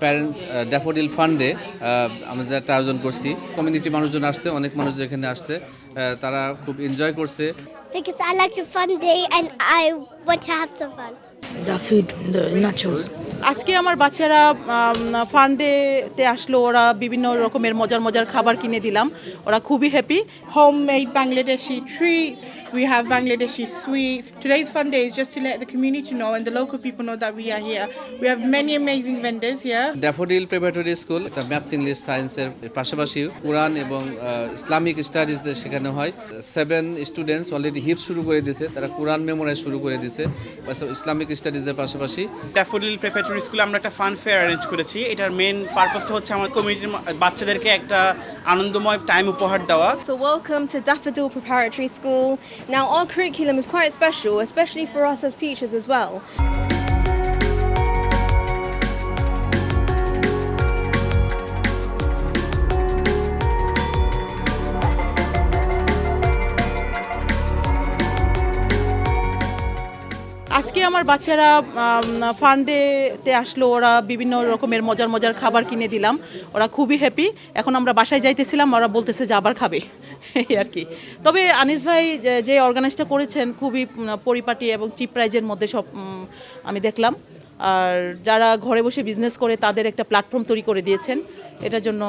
Parents daffodil ফান্ডে আমরা যে একটা আয়োজন করছি, কমিউনিটি মানুষজন আসছে, অনেক মানুষ এখানে আসছে, তারা খুব এনজয় করছে। Because I like the fun day and I want to have some fun. The food, the nachos. আজকে আমার বাচ্চারা ফান্ডেতে আসলো, ওরা বিভিন্ন রকমের মজার মজার খাবার কিনে দিলাম, ওরা খুবই happy. Homemade Bangladeshi treats. We have Bangladeshi sweets. Today's fun day is just to let the community know and the local people know that we are here. We have many amazing vendors here. Daffodil preparatory school এটা maths, English, সায়েন্সের পাশাপাশি কোরআন এবং Islamic studies শেখানো হয়। 7 students already হিপস শুরু করে দিয়েছে, তারা কোরআন মেমোরাইজ শুরু করে দিয়েছে, ইসলামিক স্টাডিজের পাশাপাশি। ড্যাফোডিল প্রিপারেটরি স্কুলে আমরা একটা ফান ফেয়ার অ্যারেঞ্জ করেছি। এটার মেন পারপাসটা হচ্ছে আমার কমিউনিটির বাচ্চাদেরকে একটা আনন্দময় টাইম উপহার দেওয়া। So welcome to Daffodil Preparatory School. Now our curriculum is quite special, especially for us as teachers as well. আজকে আমার বাচ্চারা ফান্ডেতে আসলো, ওরা বিভিন্ন রকমের মজার মজার খাবার কিনে দিলাম, ওরা খুবই হ্যাপি। এখন আমরা বাসায় যাইতেছিলাম, ওরা বলতেছে যে আবার খাবে, এই আর কি। তবে আনিস ভাই যে অর্গানাইজটা করেছেন খুবই পরিপাটি এবং চিপ প্রাইজের মধ্যে সব আমি দেখলাম। আর যারা ঘরে বসে বিজনেস করে তাদের একটা প্ল্যাটফর্ম তৈরি করে দিয়েছেন, এটার জন্য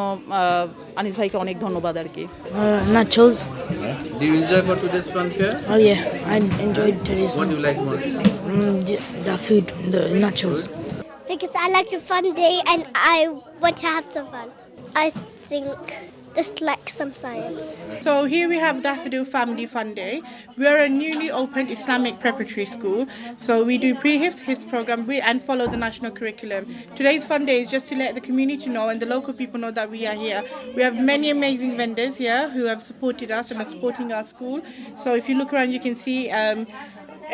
আনিস ভাইকে অনেক ধন্যবাদ আর কি। Nachos. Do you enjoy for today's fun fair? Oh yeah, I enjoyed today's What one. do you like most? The food, the nachos. Because I like the fun day and I want to have some fun. I think just like some science. So here we have Daffodil Family Fun Day. We are a newly opened Islamic preparatory school. So we do pre-HIFZ, HIFZ program and follow the national curriculum. Today's fun day is just to let the community know and the local people know that we are here. We have many amazing vendors here who have supported us and are supporting our school. So if you look around, you can see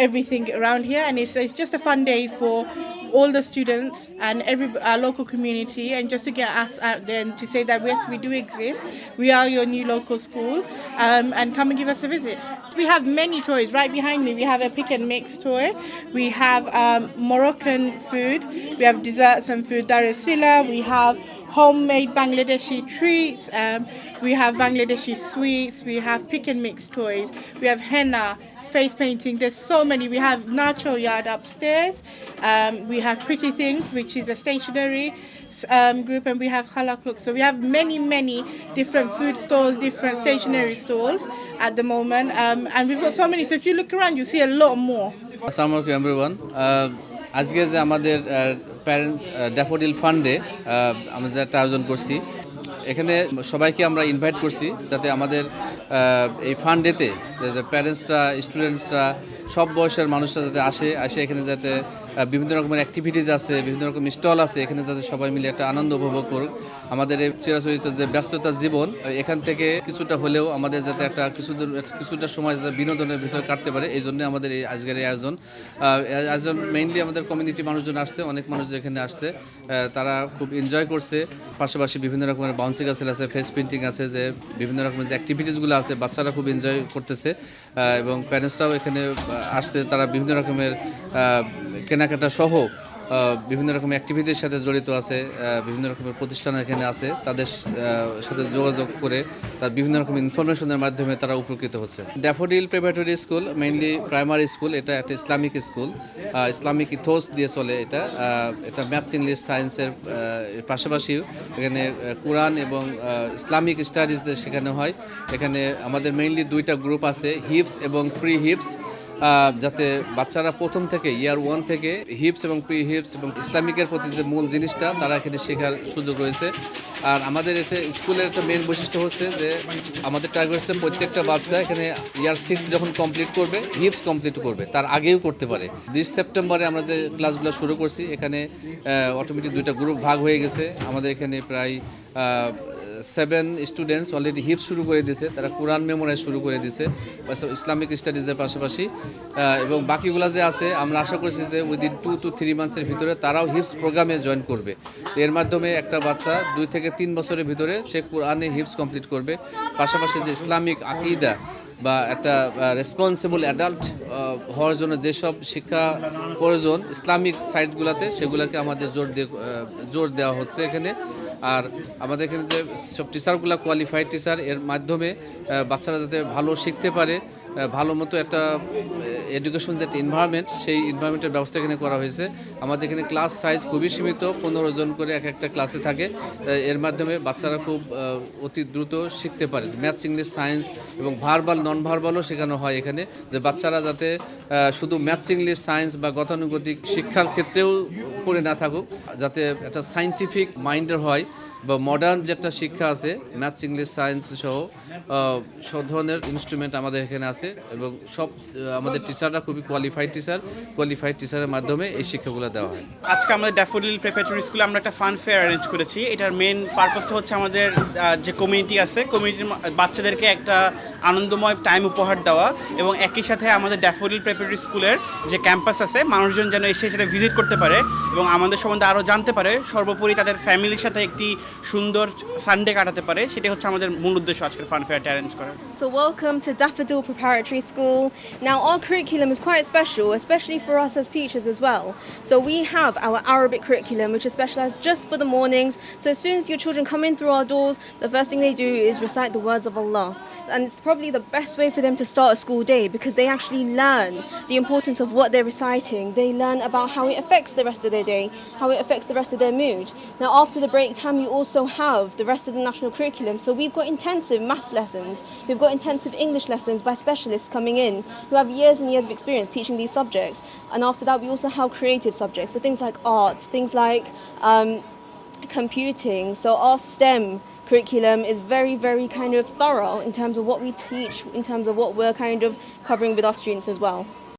everything around here, and it's just a fun day for all the students and our local community, and just to get us out there and to say that yes, we do exist, we are your new local school, and come and give us a visit. We have many toys. Right behind me we have a pick and mix toy, we have Moroccan food, we have desserts and food, darasila, we have homemade Bangladeshi treats, we have Bangladeshi sweets, we have pick and mix toys, we have henna, face painting. There's so many. We have Nacho Yard upstairs. We have Pretty Things, which is a stationery group, and we have Khalaq Look. So we have many different food stores, different stationery stores at the moment, and we've got so many. So if you look around, you see a lot more. আসসালামু আলাইকুম everyone. আজকে যে আমাদের parents daffodil ফান্ডে আমরা যে একটা আয়োজন করছি, এখানে সবাইকে আমরা ইনভাইট করছি যাতে আমাদের এই ফান্ডেতে প্যারেন্টসরা, স্টুডেন্টসরা, সব বয়সের মানুষরা যাতে আসে এখানে, যাতে বিভিন্ন রকমের অ্যাক্টিভিটিস আছে, বিভিন্ন রকম স্টল আছে, এখানে যাতে সবাই মিলে একটা আনন্দ উপভোগ করুক। আমাদের এই চিরাচরিত যে ব্যস্ততার জীবন, এখান থেকে কিছুটা হলেও আমাদের যাতে একটা কিছুটা সময় যাতে বিনোদনের ভিতরে কাটতে পারে, এই জন্য আমাদের এই আজকের এই আয়োজন। মেইনলি আমাদের কমিউনিটি মানুষজন আসছে, অনেক মানুষ এখানে আসছে, তারা খুব এনজয় করছে। পাশাপাশি বিভিন্ন রকমের বাউন্সি কাসেল আছে, ফেস পেন্টিং আছে, যে বিভিন্ন রকমের যে অ্যাক্টিভিটিসগুলো আছে, বাচ্চারা খুব এনজয় করতেছে এবং প্যারেন্টসরাও এখানে আসছে, তারা বিভিন্ন রকমের কেনাকাটা সহ বিভিন্ন রকমের অ্যাক্টিভিটির সাথে জড়িত আছে, বিভিন্ন রকমের প্রতিষ্ঠান এখানে আছে, তাদের সাথে যোগাযোগ করে তার বিভিন্ন রকম ইনফরমেশনের মাধ্যমে তারা উপকৃত হচ্ছে। Daffodil preparatory school mainly primary school, এটা একটা ইসলামিক স্কুল, ইসলামিক ইথোস দিয়ে চলে। এটা ম্যাথস, ইংলিশ, সায়েন্সের পাশাপাশি এখানে কোরআন এবং ইসলামিক স্টাডিজ শেখানো হয়। এখানে আমাদের মেইনলি 2টা গ্রুপ আছে, হিপস এবং প্রি হিপস, যাতে বাচ্চারা প্রথম থেকে ইয়ার 1 থেকে হিপস এবং প্রি হিপস এবং ইসলামিকের প্রতি যে মূল জিনিসটা তারা এখানে শেখার সুযোগ রয়েছে। আর আমাদের এটা স্কুলের একটা মেন বৈশিষ্ট্য হচ্ছে যে আমাদের টার্গেট হচ্ছে প্রত্যেকটা বাচ্চা এখানে ইয়ার 6 যখন কমপ্লিট করবে, হিপস কমপ্লিট করবে, তার আগেও করতে পারে। 20 সেপ্টেম্বরে আমরা যে ক্লাসগুলো শুরু করছি, এখানে অটোমেটিক 2টা গ্রুপ ভাগ হয়ে গেছে। আমাদের এখানে প্রায় 7 স্টুডেন্টস অলরেডি হিফজ শুরু করে দিয়েছে, তারা কোরআন মেমোরাইজ শুরু করে দিয়েছে ইসলামিক স্টাডিজের পাশাপাশি, এবং বাকিগুলো যে আছে আমরা আশা করছি যে উইদিন 2 to 3 মান্থসের ভিতরে তারাও হিফজ প্রোগ্রামে জয়েন করবে। তো এর মাধ্যমে একটা বাচ্চা 2 থেকে 3 বছরের ভিতরে সে কোরআনে হিফজ কমপ্লিট করবে, পাশাপাশি যে ইসলামিক আকিদা বা একটা রেসপন্সিবল অ্যাডাল্ট হওয়ার জন্য যেসব শিক্ষা প্রয়োজন ইসলামিক সাইটগুলোতে সেগুলোকে আমাদের জোর দেওয়া হচ্ছে এখানে। আর আমাদের এখানে যে সব টিচারগুলো কোয়ালিফাইড টিচার, এর মাধ্যমে বাচ্চারা যাতে ভালো শিখতে পারে, ভালো মতো একটা এডুকেশন যে একটা এনভায়রনমেন্ট, সেই এনভায়রনমেন্টের ব্যবস্থা এখানে করা হয়েছে। আমাদের এখানে ক্লাস সাইজ খুবই সীমিত, 15 জন করে একটা ক্লাসে থাকে। এর মাধ্যমে বাচ্চারা খুব অতি দ্রুত শিখতে পারে। ম্যাথস, ইংলিশ, সায়েন্স এবং ভার্বাল নন ভার্বালও শেখানো হয় এখানে, যে বাচ্চারা যাতে শুধু ম্যাথস, ইংলিশ, সায়েন্স বা গতানুগতিক শিক্ষার ক্ষেত্রেও পড়ে না থাকুক, যাতে একটা সায়েন্টিফিক মাইন্ডের হয় বা মডার্ন যেটা শিক্ষা আছে ম্যাথস, ইংলিশ, সায়েন্স সহ সব ধরনের ইনস্ট্রুমেন্ট আমাদের এখানে আছে, এবং সব আমাদের টিচাররা খুবই কোয়ালিফাইড টিচারের মাধ্যমে এই শিক্ষাগুলো দেওয়া হয়। আজকে আমাদের ড্যাফোডিল প্রিপারেটরি স্কুলে আমরা একটা ফান ফেয়ার অ্যারেঞ্জ করেছি। এটার মেন পারপাসটা হচ্ছে আমাদের যে কমিউনিটি আছে, কমিউনিটির বাচ্চাদেরকে একটা আনন্দময় টাইম উপহার দেওয়া, এবং একই সাথে আমাদের ড্যাফোডিল প্রিপারেটরি স্কুলের যে ক্যাম্পাস আছে মানুষজন যেন এসে সেটা ভিজিট করতে পারে এবং আমাদের সম্বন্ধে আরও জানতে পারে, সর্বোপরি তাদের ফ্যামিলির সাথে একটি সুন্দর সানডে কাটাতে পারে। সেটা হচ্ছে আমাদের মূল উদ্দেশ্য আজকের ফান ফেয়ারটা অ্যারেঞ্জ করার। So welcome to Daffodil Preparatory School. Now our curriculum is quite special, especially for us as teachers as well. So we have our Arabic curriculum, which is specialised just for the mornings. So as soon as your children come in through our doors, the first thing they do is recite the words of Allah. And it's probably the best way for them to start a school day, because they actually learn the importance of what they're reciting. They learn about how it affects the rest of their day, how it affects the rest of their mood. Now after the break time, you also have the rest of the national curriculum. So we've got intensive maths lessons, we've got intensive English lessons by specialists coming in who have years and years of experience teaching these subjects. And after that, we also have creative subjects, so things like art, things like computing. So our STEM curriculum is very, very kind of thorough in terms of what we teach, in terms of what we're kind of covering with our students as well.